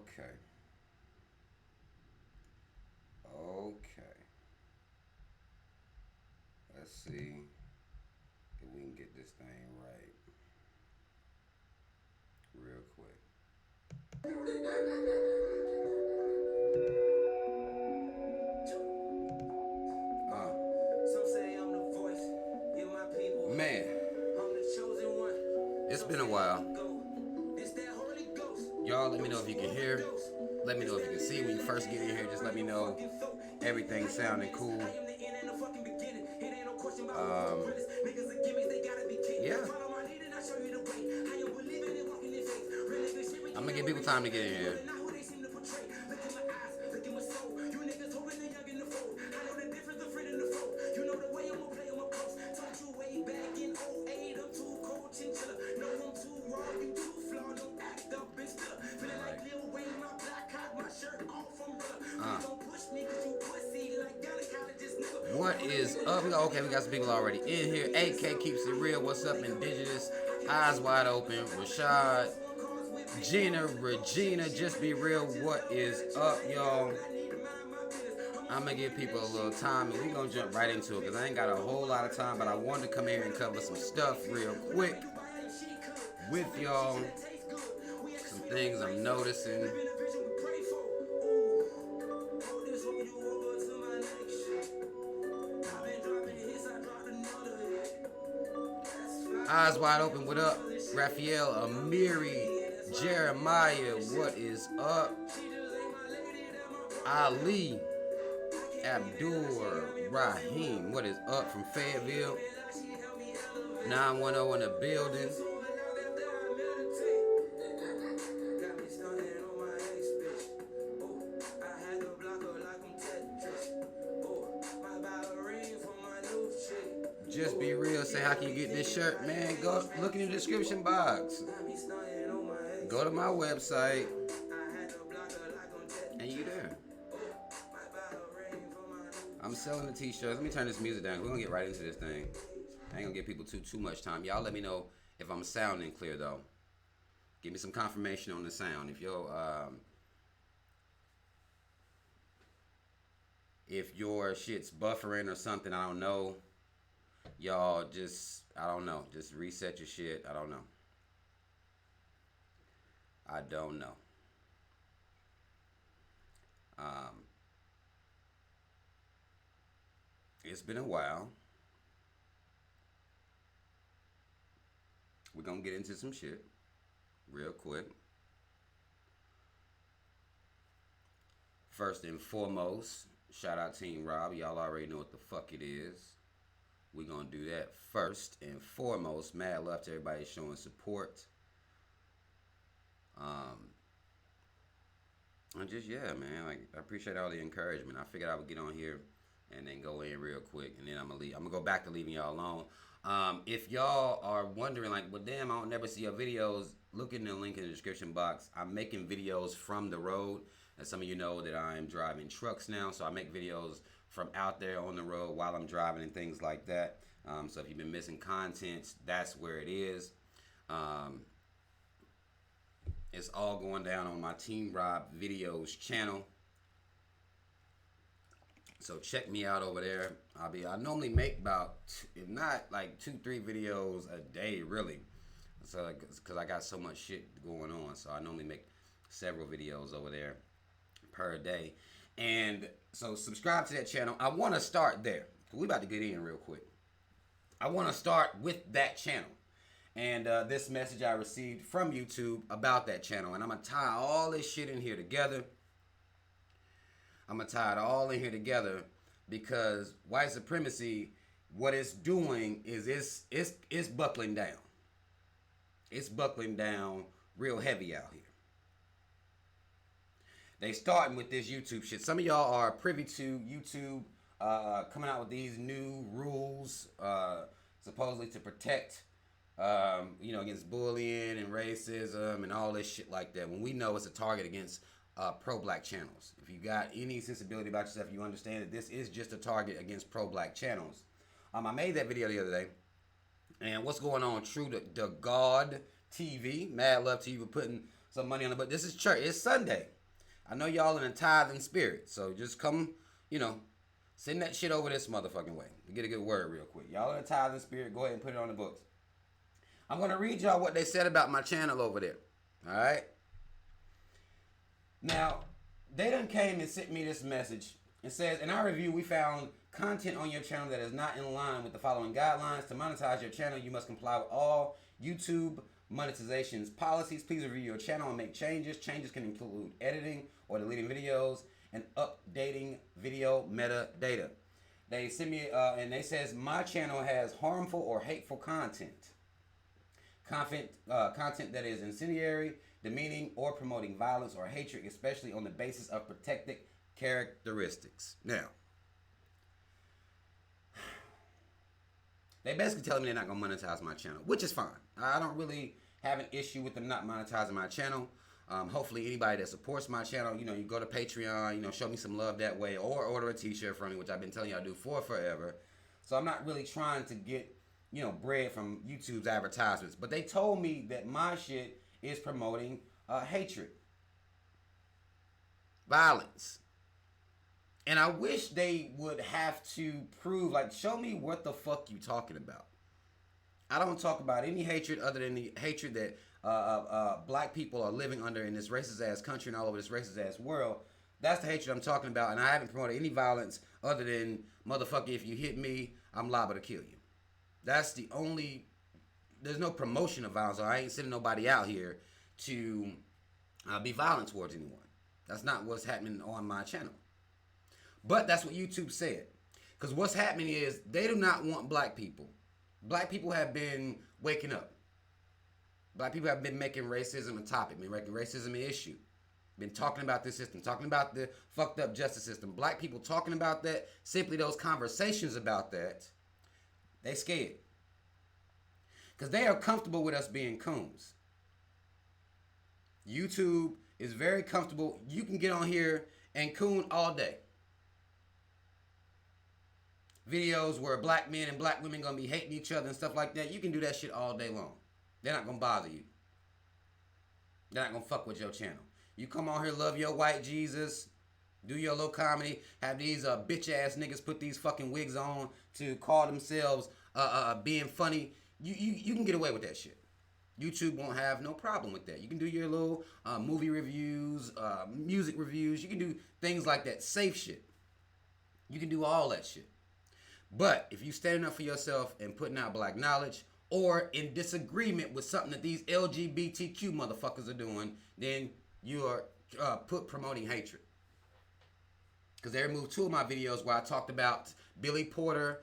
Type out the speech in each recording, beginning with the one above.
Okay. Okay. Let's see if we can get this thing right real quick. Some say I'm the voice. Give my people. Man. I'm the chosen one. It's been a while. Y'all let me know if you can hear. Let me know if you can see when you first get in here. Just let me know everything sounding cool. Yeah. I'm gonna give people time to get in here. What is up? Okay, we got some people already in here. AK keeps it real. What's up, Indigenous? Eyes wide open. Rashad, Gina, Regina, just be real. What is up, y'all? I'm gonna give people a little time and we're gonna jump right into it because I ain't got a whole lot of time, but I wanted to come here and cover some stuff real quick with y'all. Some things I'm noticing. Eyes wide open. What up? Raphael, Amiri, Jeremiah, what is up? Ali, Abdul, Rahim, what is up from Fayetteville? 910 in the building. Just be real. Say, how can you get this shirt? Man, go look in the description box. Go to my website. And you there. I'm selling the t-shirts. Let me turn this music down. We're going to get right into this thing. I ain't going to give people too much time. Y'all let me know if I'm sounding clear, though. Give me some confirmation on the sound. If your shit's buffering or something, I don't know. Y'all just, I don't know. Just reset your shit. I don't know. I don't know. It's been a while. We're going to get into some shit real quick. First and foremost, shout out Team Rob. Y'all already know what the fuck it is. We're going to do that first and foremost. Mad love to everybody showing support. And just, yeah, man, like, I appreciate all the encouragement. I figured I would get on here and then go in real quick, and then I'm going to leave. I'm going to go back to leaving y'all alone. If y'all are wondering, like, well, damn, I don't never see your videos, look in the link in the description box. I'm making videos from the road. As some of you know that I'm driving trucks now, so I make videos from out there on the road while I'm driving and things like that. So if you've been missing content, that's where it is. It's all going down on my Team Rob Videos channel. So check me out over there. I normally make about, if not like 2-3 videos a day, really. So because I got so much shit going on, so I normally make several videos over there per day. And so subscribe to that channel. I want to start there. We're about to get in real quick. I want to start with that channel. And this message I received from YouTube about that channel. And I'm going to tie all this shit in here together. I'm going to tie it all in here together because white supremacy, what it's doing is it's buckling down. It's buckling down real heavy out here. They starting with this YouTube shit. Some of y'all are privy to YouTube coming out with these new rules supposedly to protect against bullying and racism and all this shit like that. When we know it's a target against pro-black channels. If you got any sensibility about yourself, you understand that this is just a target against pro-black channels. I made that video the other day. And what's going on? True to God TV, Mad Love TV, putting some money on it. But this is church. It's Sunday. I know y'all in a tithing spirit. So just come, send that shit over this motherfucking way. Get a good word real quick. Y'all in a tithing spirit. Go ahead and put it on the books. I'm going to read y'all what they said about my channel over there. All right? Now, they done came and sent me this message. It says, in our review, we found content on your channel that is not in line with the following guidelines. To monetize your channel, you must comply with all YouTube monetizations policies. Please review your channel and make changes. Changes can include editing or deleting videos and updating video metadata. They send me, and they says, my channel has harmful or hateful content. Content that is incendiary, demeaning, or promoting violence or hatred, especially on the basis of protected characteristics. Now, they basically telling me they're not going to monetize my channel, which is fine. I don't really have an issue with them not monetizing my channel. Hopefully anybody that supports my channel, you go to Patreon, show me some love that way, or order a t-shirt from me, which I've been telling y'all to do for forever. So I'm not really trying to get, bread from YouTube's advertisements. But they told me that my shit is promoting hatred, violence. And I wish they would have to prove, show me what the fuck you talking about. I don't talk about any hatred other than the hatred that black people are living under in this racist ass country and all over this racist ass world. That's the hatred I'm talking about. And I haven't promoted any violence other than, motherfucker, if you hit me, I'm liable to kill you. That's the only, there's no promotion of violence. Or I ain't sending nobody out here to be violent towards anyone. That's not what's happening on my channel. But that's what YouTube said. Because what's happening is they do not want black people. Black people have been waking up. Black people have been making racism a topic, been making racism an issue. Been talking about this system, talking about the fucked up justice system. Black people talking about that, simply those conversations about that, they scared. Because they are comfortable with us being coons. YouTube is very comfortable. You can get on here and coon all day. Videos where black men and black women gonna be hating each other and stuff like that. You can do that shit all day long. They're not gonna bother you. They're not gonna fuck with your channel. You come on here, love your white Jesus, do your little comedy, have these bitch ass niggas put these fucking wigs on to call themselves being funny. You can get away with that shit. YouTube won't have no problem with that. You can do your little movie reviews, music reviews. You can do things like that, safe shit. You can do all that shit. But if you standing up for yourself and putting out black knowledge, or in disagreement with something that these LGBTQ motherfuckers are doing, then you are promoting hatred. Because they removed 2 of my videos where I talked about Billy Porter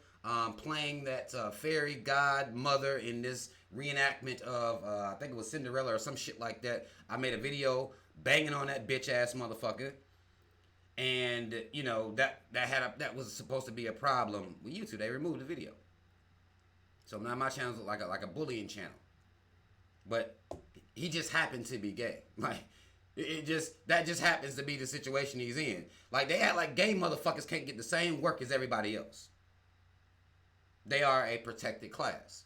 playing that fairy godmother in this reenactment of, I think it was Cinderella or some shit like that. I made a video banging on that bitch ass motherfucker. And, that was supposed to be a problem with YouTube. They removed the video. So now my channel's like a bullying channel. But he just happened to be gay. That just happens to be the situation he's in. They act like gay motherfuckers can't get the same work as everybody else. They are a protected class.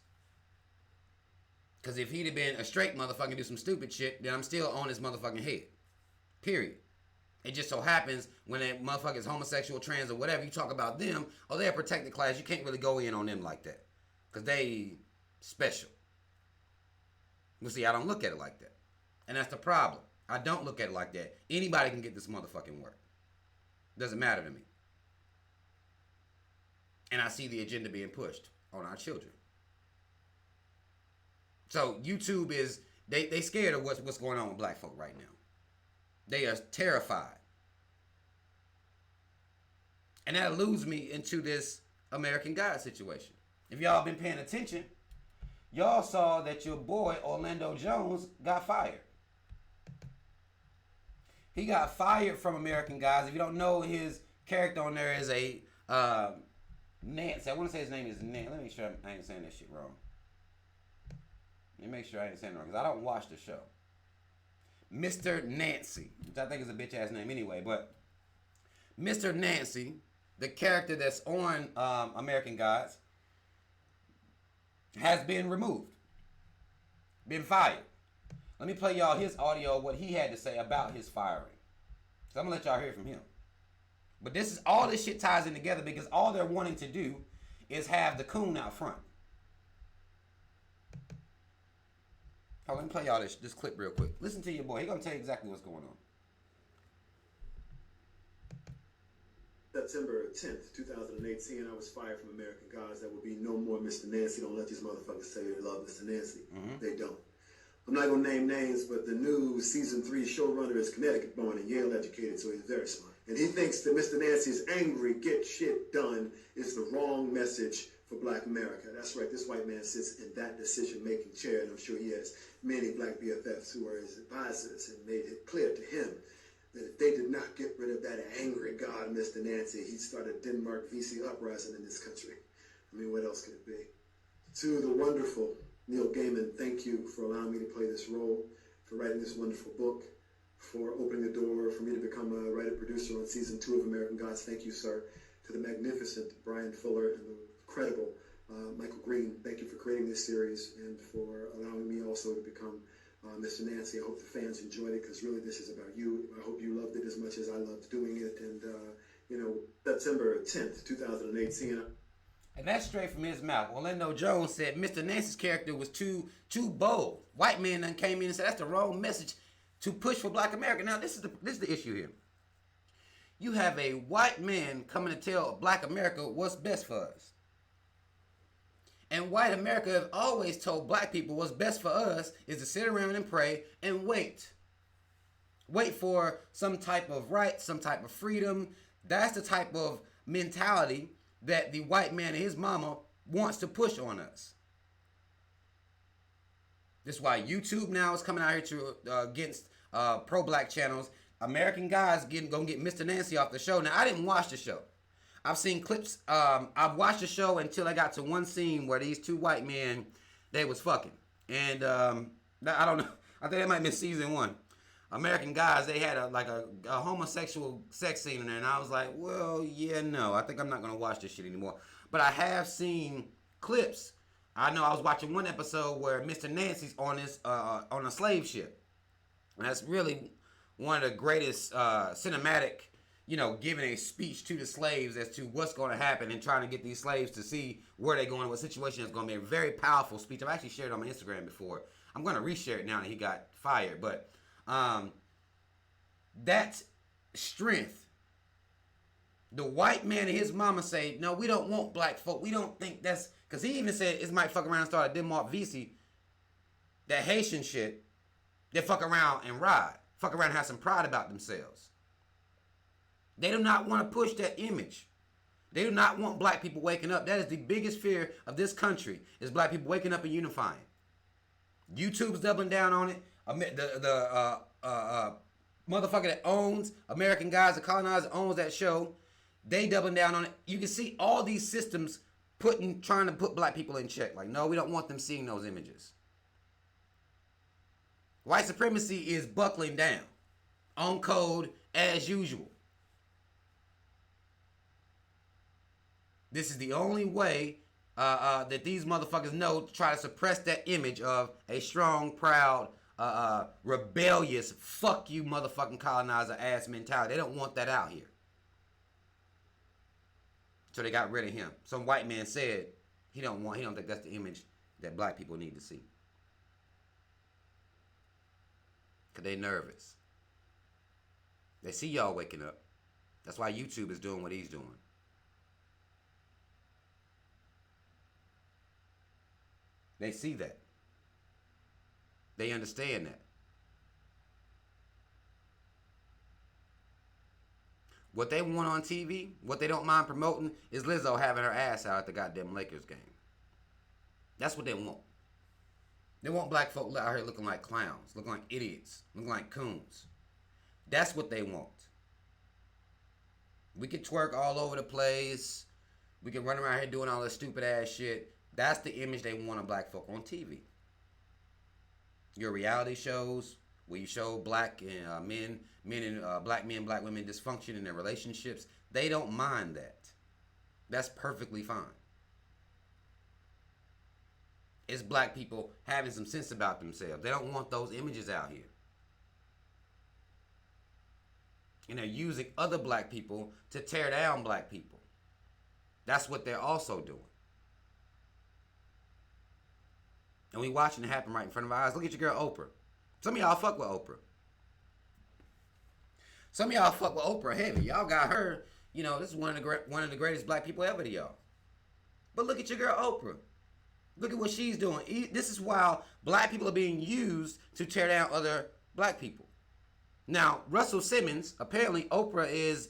Because if he'd have been a straight motherfucker and do some stupid shit, then I'm still on his motherfucking head. Period. It just so happens when that motherfucker is homosexual, trans, or whatever, you talk about them, they're a protected class. You can't really go in on them like that. Because they special. Well, see, I don't look at it like that. And that's the problem. I don't look at it like that. Anybody can get this motherfucking work. Doesn't matter to me. And I see the agenda being pushed on our children. So YouTube is, they scared of what's going on with black folk right now. They are terrified. And that leads me into this American God situation. If y'all been paying attention, y'all saw that your boy Orlando Jones got fired. He got fired from American Gods. If you don't know, his character on there is a Nancy. I want to say his name is Nancy. Let me make sure I ain't saying that shit wrong. Let me make sure I ain't saying it wrong, because I don't watch the show. Mr. Nancy, which I think is a bitch ass name anyway, but Mr. Nancy, the character that's on American Gods, has been removed, been fired. Let me play y'all his audio, what he had to say about his firing. So I'm gonna let y'all hear from him. But this is all this shit ties in together because all they're wanting to do is have the coon out front. Oh, let me play y'all this clip real quick. Listen to your boy. He's gonna tell you exactly what's going on. September 10th, 2018, I was fired from American Gods. There will be no more Mr. Nancy. Don't let these motherfuckers tell you they love Mr. Nancy. They don't. I'm not going to name names, but the new season 3 showrunner is Connecticut born and Yale educated, so he's very smart. And he thinks that Mr. Nancy's angry, get shit done is the wrong message for Black America. That's right, this white man sits in that decision-making chair, and I'm sure he has many Black BFFs who are his advisors and made it clear to him that if they did not get rid of that angry God, Mr. Nancy, he'd start a Denmark VC uprising in this country. I mean, what else could it be? To the wonderful Neil Gaiman, thank you for allowing me to play this role, for writing this wonderful book, for opening the door for me to become a writer-producer on season 2 of American Gods. Thank you, sir. To the magnificent Brian Fuller and the incredible Michael Green, thank you for creating this series and for allowing me also to become Mr. Nancy. I hope the fans enjoyed it because really this is about you. I hope you loved it as much as I loved doing it. And, September 10th, 2018. And that's straight from his mouth. Orlando Jones said Mr. Nancy's character was too bold. White men then came in and said that's the wrong message to push for Black America. Now this is the issue here. You have a white man coming to tell Black America what's best for us. And white America has always told Black people what's best for us is to sit around and pray and wait. Wait for some type of right, some type of freedom. That's the type of mentality that the white man and his mama wants to push on us. This is why YouTube now is coming out here to against pro-Black channels. American Guys gonna get Mr. Nancy off the show. Now, I didn't watch the show. I've seen clips. I've watched the show until I got to one scene where these two white men, they was fucking. And I don't know. I think that might have been season 1. American Guys, they had a homosexual sex scene in there. And I was like, well, yeah, no. I think I'm not going to watch this shit anymore. But I have seen clips. I know I was watching one episode where Mr. Nancy's on a slave ship. And that's really one of the greatest cinematic, giving a speech to the slaves as to what's going to happen and trying to get these slaves to see where they're going, what situation is going to be. A very powerful speech. I've actually shared it on my Instagram before. I'm going to reshare it now that he got fired. But that's strength. The white man and his mama say, no, we don't want Black folk. We don't think that's... Because he even said it might fuck around and start a Denmark VC. That Haitian shit. They fuck around and ride. Fuck around and have some pride about themselves. They do not want to push that image. They do not want Black people waking up. That is the biggest fear of this country, is Black people waking up and unifying. YouTube's doubling down on it. The motherfucker that owns American Guys, the colonizer owns that show, they doubling down on it. You can see all these systems trying to put Black people in check. Like, no, we don't want them seeing those images. White supremacy is buckling down on code as usual. This is the only way that these motherfuckers know to try to suppress that image of a strong, proud, rebellious, fuck you motherfucking colonizer ass mentality. They don't want that out here. So they got rid of him. Some white man said he don't think that's the image that Black people need to see. Because they nervous. They see y'all waking up. That's why YouTube is doing what he's doing. They see that. They understand that. What they want on TV, what they don't mind promoting, is Lizzo having her ass out at the goddamn Lakers game. That's what they want. They want Black folk out here looking like clowns, looking like idiots, looking like coons. That's what they want. We can twerk all over the place. We can run around here doing all this stupid ass shit. That's the image they want of Black folk on TV. Your reality shows where you show Black men and Black men, Black women dysfunction in their relationships, they don't mind that. That's perfectly fine. is black people having some sense about themselves. They don't want those images out here. And they're using other black people to tear down black people. That's what they're also doing. And we watching it happen right in front of our eyes. Look at your girl Oprah. Some of y'all fuck with Oprah. Some of y'all fuck with Oprah heavy. Y'all got her. You know, this is one of the greatest black people ever to y'all. But look at your girl Oprah. Look at what she's doing. This is why black people are being used to tear down other black people. Now, Russell Simmons, apparently Oprah is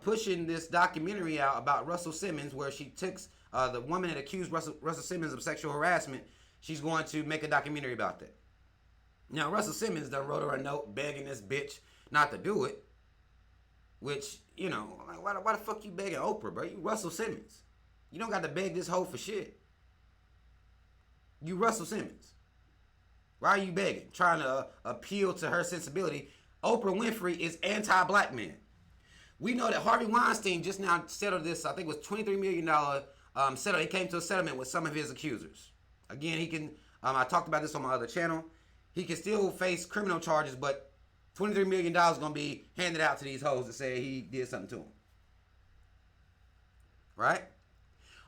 pushing this documentary out about Russell Simmons, where she took the woman that accused Russell Simmons of sexual harassment. She's going to make a documentary about that. Now, Russell Simmons done wrote her a note begging this bitch not to do it. Which, you know, like, why the fuck you begging Oprah, bro? You Russell Simmons. You don't got to beg this hoe for shit. You Russell Simmons. Why are you begging? Trying to appeal to her sensibility. Oprah Winfrey is anti-black men. We know that Harvey Weinstein just now settled this, I think it was $23 million settle. He came to a settlement with some of his accusers. Again, he can, I talked about this on my other channel. He can still face criminal charges, but $23 million is going to be handed out to these hoes to say he did something to them. Right?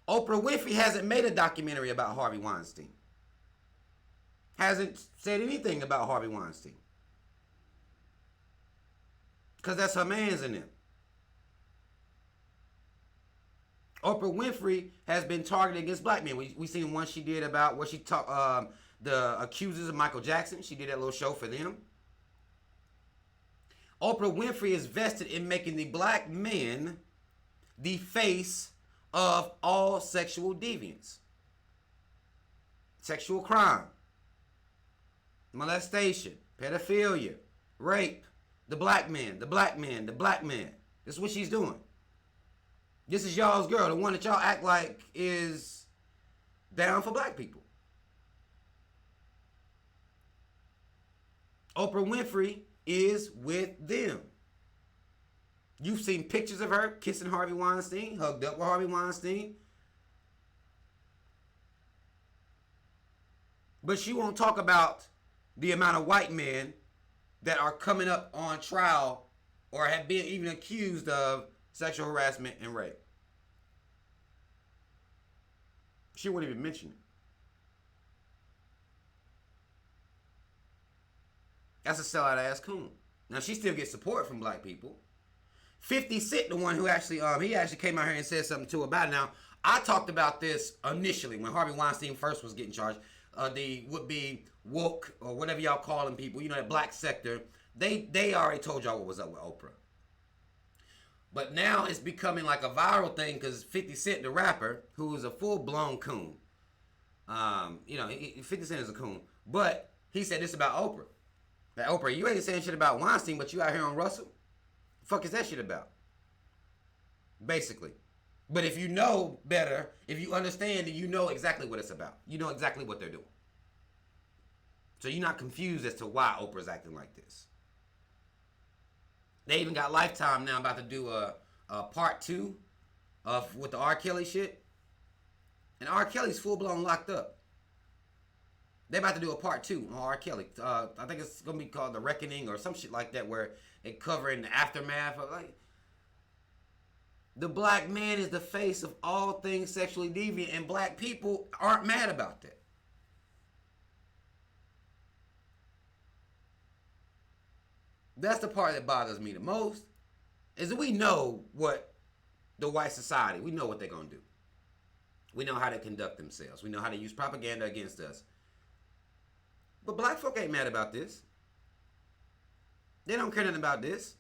Oprah Winfrey hasn't made a documentary about Harvey Weinstein. Hasn't said anything about Harvey Weinstein. Because that's her mans in them. Oprah Winfrey has been targeted against black men. We seen one she did about where she talked the accusers of Michael Jackson. She did that little show for them. Oprah Winfrey is vested in making the black men the face of all sexual deviance. Sexual crime, molestation, pedophilia, rape, the black man, the black man, the black man. This is what she's doing. This is y'all's girl, the one that y'all act like is down for black people. Oprah Winfrey is with them. You've seen pictures of her kissing Harvey Weinstein, hugged up with Harvey Weinstein. But she won't talk about the amount of white men that are coming up on trial or have been even accused of sexual harassment and rape. She wouldn't even mention it. That's a sellout ass coon. Now she still gets support from black people. 50 Cent, the one who actually, he actually came out here and said something too about it. Now, I talked about this initially when Harvey Weinstein first was getting charged. The would-be woke, or whatever y'all call them people, you know, that black sector, they already told y'all what was up with Oprah. But now it's becoming like a viral thing because 50 Cent, the rapper, who is a full-blown coon, you know, 50 Cent is a coon, but he said this about Oprah. That Oprah, you ain't saying shit about Weinstein, but you out here on Russell? The fuck is that shit about? Basically. But if you know better, if you understand, then you know exactly what it's about. You know exactly what they're doing. So you're not confused as to why Oprah's acting like this. They even got Lifetime now about to do a part 2 of with the R. Kelly shit. And R. Kelly's full-blown locked up. They're about to do a part 2 on R. Kelly. I think it's going to be called The Reckoning or some shit like that, where it covering the aftermath of, like, the black man is the face of all things sexually deviant, and black people aren't mad about that. That's the part that bothers me the most, is that we know what the white society, we know what they're going to do. We know how to conduct themselves. We know how to use propaganda against us. But black folk ain't mad about this. They don't care nothing about this.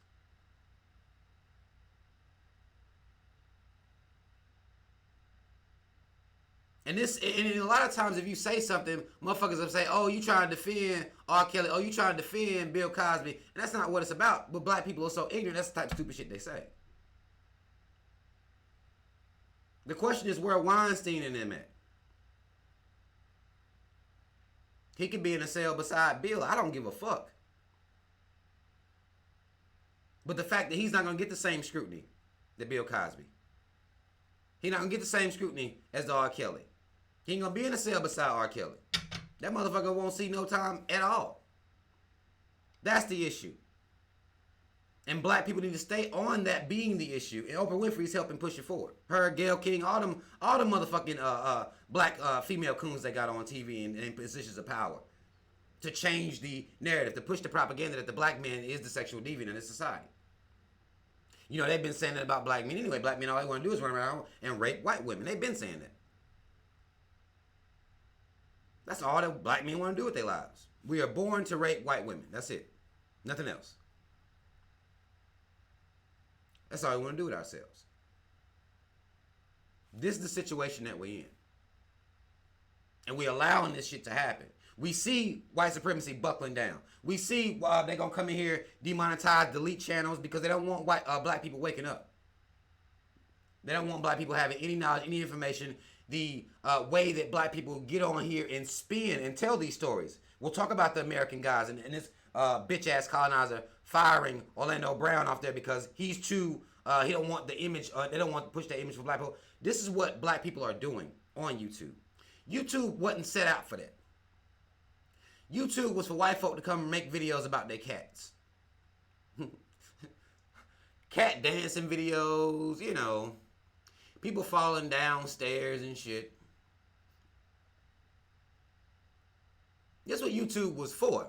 And a lot of times if you say something, motherfuckers will say, oh, you trying to defend R. Kelly, oh, you trying to defend Bill Cosby. And that's not what it's about. But black people are so ignorant, that's the type of stupid shit they say. The question is, where Weinstein and them at? He could be in a cell beside Bill. I don't give a fuck. But the fact that he's not going to get the same scrutiny that Bill Cosby. He's not going to get the same scrutiny as the R. Kelly. He ain't gonna be in a cell beside R. Kelly. That motherfucker won't see no time at all. That's the issue. And black people need to stay on that being the issue. And Oprah Winfrey's helping push it forward. Her, Gayle King, all them motherfucking black female coons they got on TV and in positions of power. To change the narrative, to push the propaganda that the black man is the sexual deviant in this society. You know, they've been saying that about black men anyway. Black men, all they want to do is run around and rape white women. They've been saying that. That's all that black men want to do with their lives. We are born to rape white women. That's it. Nothing else. That's all we want to do with ourselves. This is the situation that we're in. And we're allowing this shit to happen. We see white supremacy buckling down. We see they're going to come in here, demonetize, delete channels because they don't want black people waking up. They don't want black people having any knowledge, any information. The way that black people get on here and spin and tell these stories. We'll talk about the American guys and this bitch-ass colonizer firing Orlando Brown off there because he's too, he don't want the image, they don't want to push that image for black people. This is what black people are doing on YouTube. YouTube wasn't set out for that. YouTube was for white folk to come and make videos about their cats. Cat dancing videos, you know. People falling downstairs and shit. That's what YouTube was for.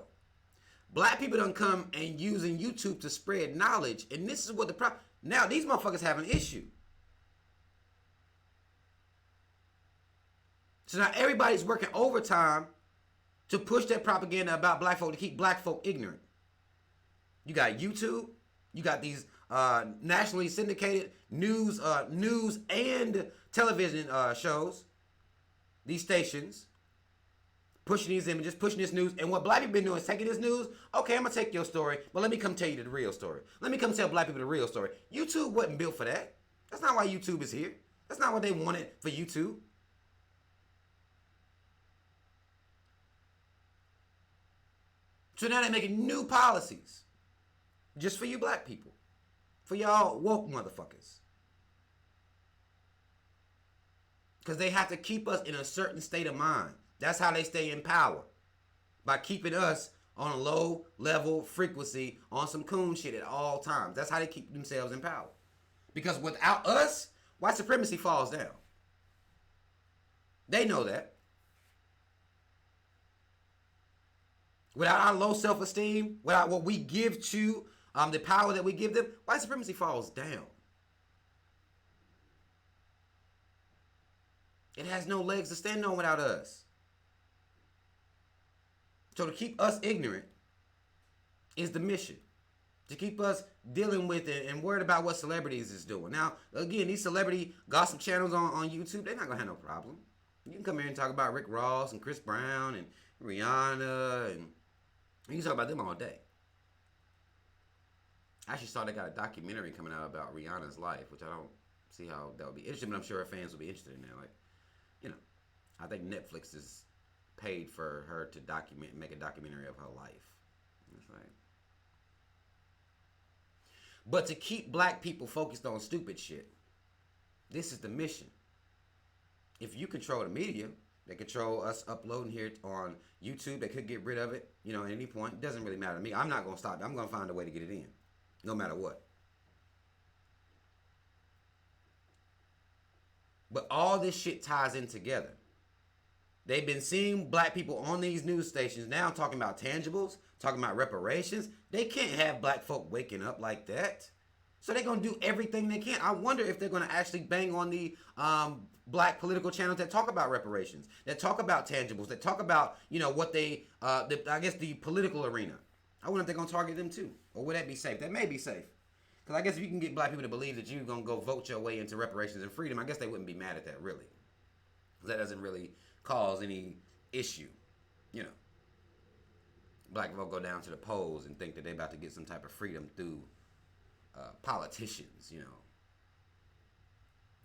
Black people don't come and using YouTube to spread knowledge. And this is what the problem. Now these motherfuckers have an issue. So now everybody's working overtime to push that propaganda about black folk to keep black folk ignorant. You got YouTube. You got these nationally syndicated news and television shows. These stations pushing these images, pushing this news. And what black people been doing is taking this news. Okay, I'm going to take your story, but let me come tell you the real story. Let me come tell black people the real story. YouTube wasn't built for that. That's not why YouTube is here. That's not what they wanted for YouTube. So now they're making new policies just for you black people. For y'all woke motherfuckers. Because they have to keep us in a certain state of mind. That's how they stay in power. By keeping us on a low level frequency on some coon shit at all times. That's how they keep themselves in power. Because without us, white supremacy falls down. They know that. Without our low self-esteem, without what we give to the power that we give them, white supremacy falls down. It has no legs to stand on without us. So to keep us ignorant is the mission. To keep us dealing with it and worried about what celebrities is doing. Now, again, these celebrity gossip channels on YouTube, they're not going to have no problem. You can come here and talk about Rick Ross and Chris Brown and Rihanna and you can talk about them all day. I actually saw they got a documentary coming out about Rihanna's life, which I don't see how that would be interesting, but I'm sure her fans will be interested in that. Like, you know, I think Netflix is paid for her to make a documentary of her life. It's like, but to keep black people focused on stupid shit, this is the mission. If you control the media, they control us uploading here on YouTube. They could get rid of it, you know, at any point. It doesn't really matter to me. I'm not going to stop. I'm going to find a way to get it in, no matter what. But all this shit ties in together. They've been seeing black people on these news stations now talking about tangibles, talking about reparations. They can't have black folk waking up like that. So they're going to do everything they can. I wonder if they're going to actually bang on the black political channels that talk about reparations, that talk about tangibles, that talk about, you know, what they, I guess the political arena. I wonder if they're going to target them too. Or would that be safe? That may be safe. Because I guess if you can get black people to believe that you're going to go vote your way into reparations and freedom, I guess they wouldn't be mad at that, really. Because that doesn't really cause any issue, you know. Black folk go down to the polls and think that they're about to get some type of freedom through politicians, you know.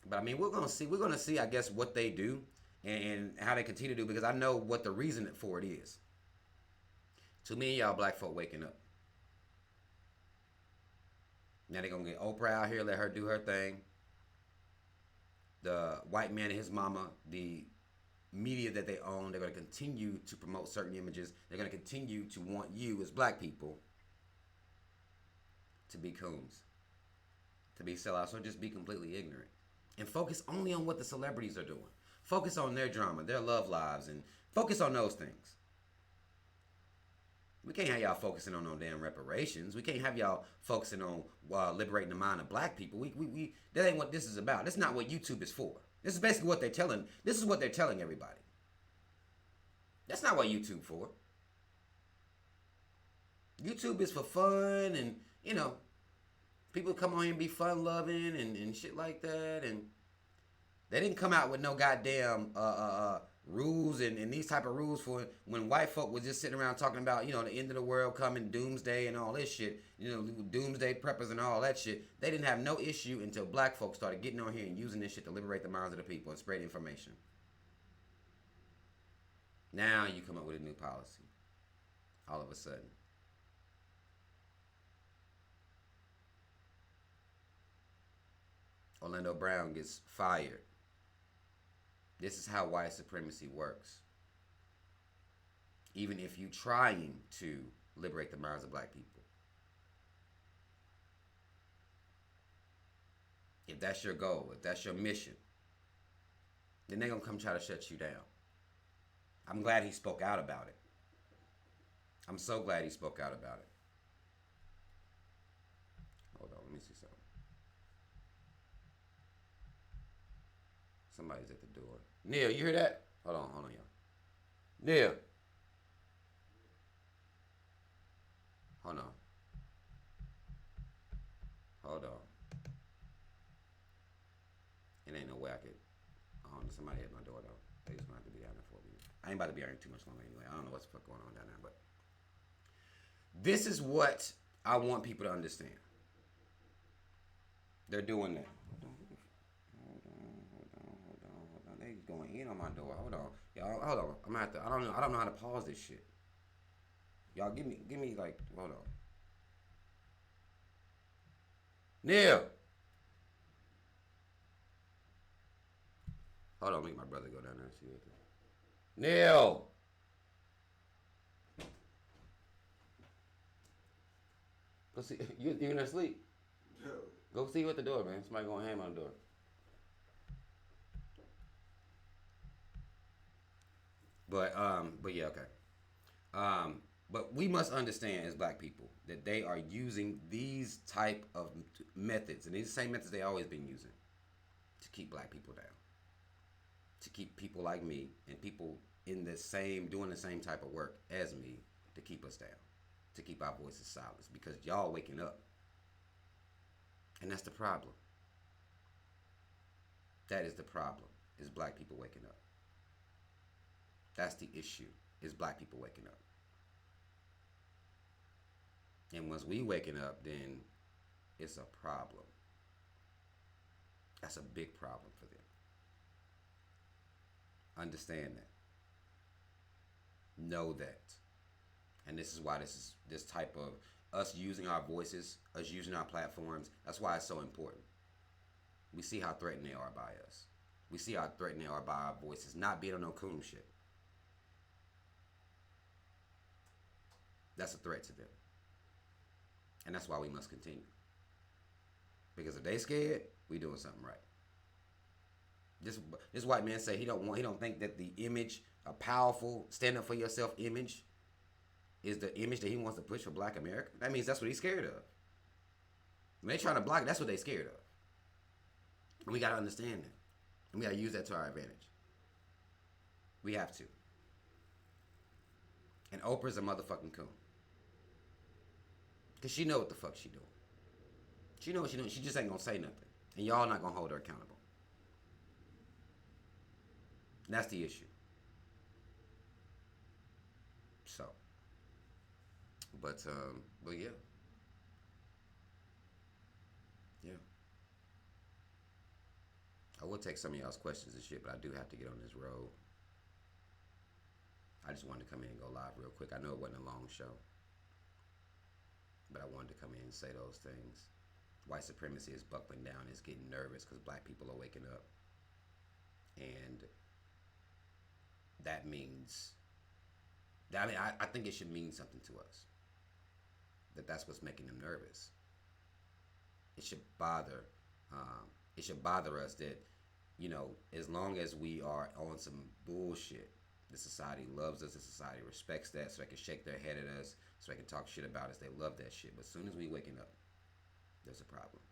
But I mean, we're gonna see, I guess, what they do and how they continue to do, because I know what the reason for it is. To me, y'all black folk waking up. Now they're gonna get Oprah out here, let her do her thing. The white man and his mama, the media that they own. They're going to continue to promote certain images. They're going to continue to want you as black people to be coons, to be sellouts, or just be completely ignorant. And focus only on what the celebrities are doing. Focus on their drama, their love lives, and focus on those things. We can't have y'all focusing on no damn reparations. We can't have y'all focusing on liberating the mind of black people. That ain't what this is about. That's not what YouTube is for. This is basically what they're telling. This is what they're telling everybody. That's not what YouTube for. YouTube is for fun and, you know, people come on here and be fun loving and shit like that. And they didn't come out with no goddamn rules and these type of rules for when white folk was just sitting around talking about, you know, the end of the world coming, doomsday and all this shit, you know, doomsday preppers and all that shit. They didn't have no issue until black folks started getting on here and using this shit to liberate the minds of the people and spread information. Now you come up with a new policy all of a sudden. Orlando Brown gets fired. This is how white supremacy works. Even if you're trying to liberate the minds of black people. If that's your goal, if that's your mission, then they're going to come try to shut you down. I'm glad he spoke out about it. I'm so glad he spoke out about it. Hold on, let me see something. Somebody's at the door. Neil, you hear that? Hold on, y'all. Neil. Hold on. It ain't no way I could. Somebody at my door though. They just gonna have to be down there for me. I ain't about to be out here too much longer anyway. I don't know what's the fuck going on down there, but this is what I want people to understand. They're doing that. Hold on. They going in on my door. Hold on. Y'all, hold on. I'm gonna have to, I don't know how to pause this shit. Y'all give me like, hold on. Neil. Hold on, make my brother go down there and see what Neil. Go see, you in there asleep? No. Go see you at the door, man. Somebody going ham on the door. But yeah, okay. But we must understand as black people that they are using these type of methods, and these same methods they always been using to keep black people down, to keep people like me and people in the same, doing the same type of work as me, to keep us down, to keep our voices silenced, because y'all waking up. And that's the problem. That is the problem, is black people waking up. That's the issue, is black people waking up. And once we waking up, then it's a problem. That's a big problem for them. Understand that. Know that. And this is why this type of us using our voices, us using our platforms, that's why it's so important. We see how threatened they are by us. We see how threatened they are by our voices, not being on no coon shit. That's a threat to them. And that's why we must continue. Because if they scared, we doing something right. This white man say he don't think that the image, a powerful stand up for yourself image, is the image that he wants to push for black America. That means that's what he's scared of. When they trying to block it, that's what they scared of. And we gotta understand that. And we gotta use that to our advantage. We have to. And Oprah's a motherfucking coon. Because she know what the fuck she doing. She know what she doing. She just ain't gonna say nothing. And y'all not gonna hold her accountable. And that's the issue. So. But yeah. Yeah. I will take some of y'all's questions and shit, but I do have to get on this road. I just wanted to come in and go live real quick. I know it wasn't a long show. But I wanted to come in and say those things. White supremacy is buckling down. It's getting nervous because black people are waking up. And that means that, I mean, I think it should mean something to us. That's what's making them nervous. It should bother. It should bother us that, as long as we are on some bullshit, the society loves us. The society respects that, so they can shake their head at us, so they can talk shit about us. They love that shit. But as soon as we waking up, there's a problem,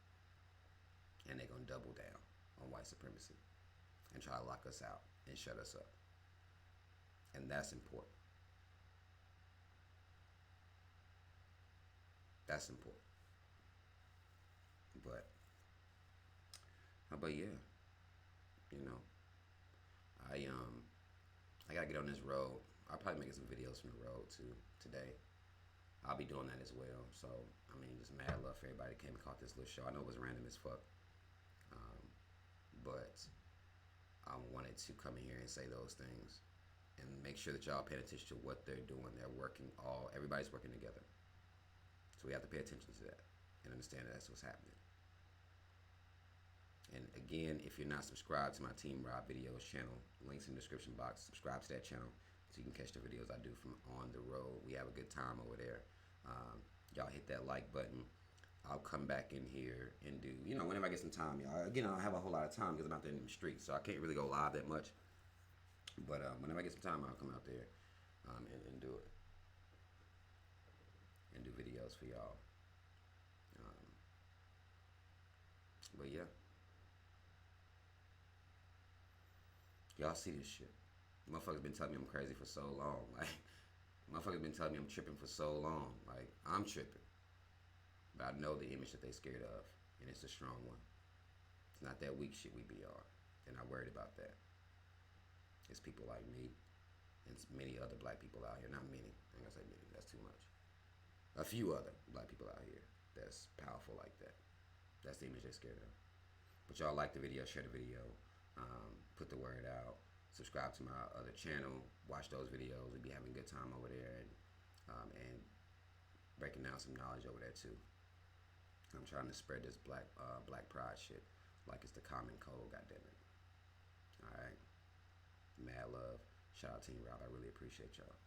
and they're gonna double down on white supremacy and try to lock us out and shut us up. And that's important. That's important. But yeah, you know, I I gotta get on this road. I'll probably making some videos from the road too today. I'll be doing that as well. So I mean, just mad love for everybody that came and caught this little show. I know it was random as fuck, but I wanted to come in here and say those things and make sure that y'all pay attention to what they're doing. They're working everybody's working together. So we have to pay attention to that and understand that that's what's happening. And again, if you're not subscribed to my Team Rob Videos channel, links in the description box. Subscribe to that channel so you can catch the videos I do from on the road. We have a good time over there. Y'all hit that like button. I'll come back in here and do, whenever I get some time, y'all. Again, I don't have a whole lot of time because I'm out there in the streets, so I can't really go live that much. But whenever I get some time, I'll come out there and do it. And do videos for y'all. But yeah. Y'all see this shit. Motherfuckers been telling me I'm crazy for so long. Like, motherfuckers been telling me I'm tripping for so long. Like, I'm tripping. But I know the image that they scared of. And it's a strong one. It's not that weak shit we be on. They're not worried about that. It's people like me and many other black people out here. Not many. I ain't gonna say many. That's too much. A few other black people out here that's powerful like that. That's the image they're scared of. But y'all like the video, share the video, put the word out, subscribe to my other channel, watch those videos. We be having a good time over there and breaking down some knowledge over there too. I'm trying to spread this black pride shit like it's the common cold, goddammit. Alright? Mad love. Shout out Team Rob. I really appreciate y'all.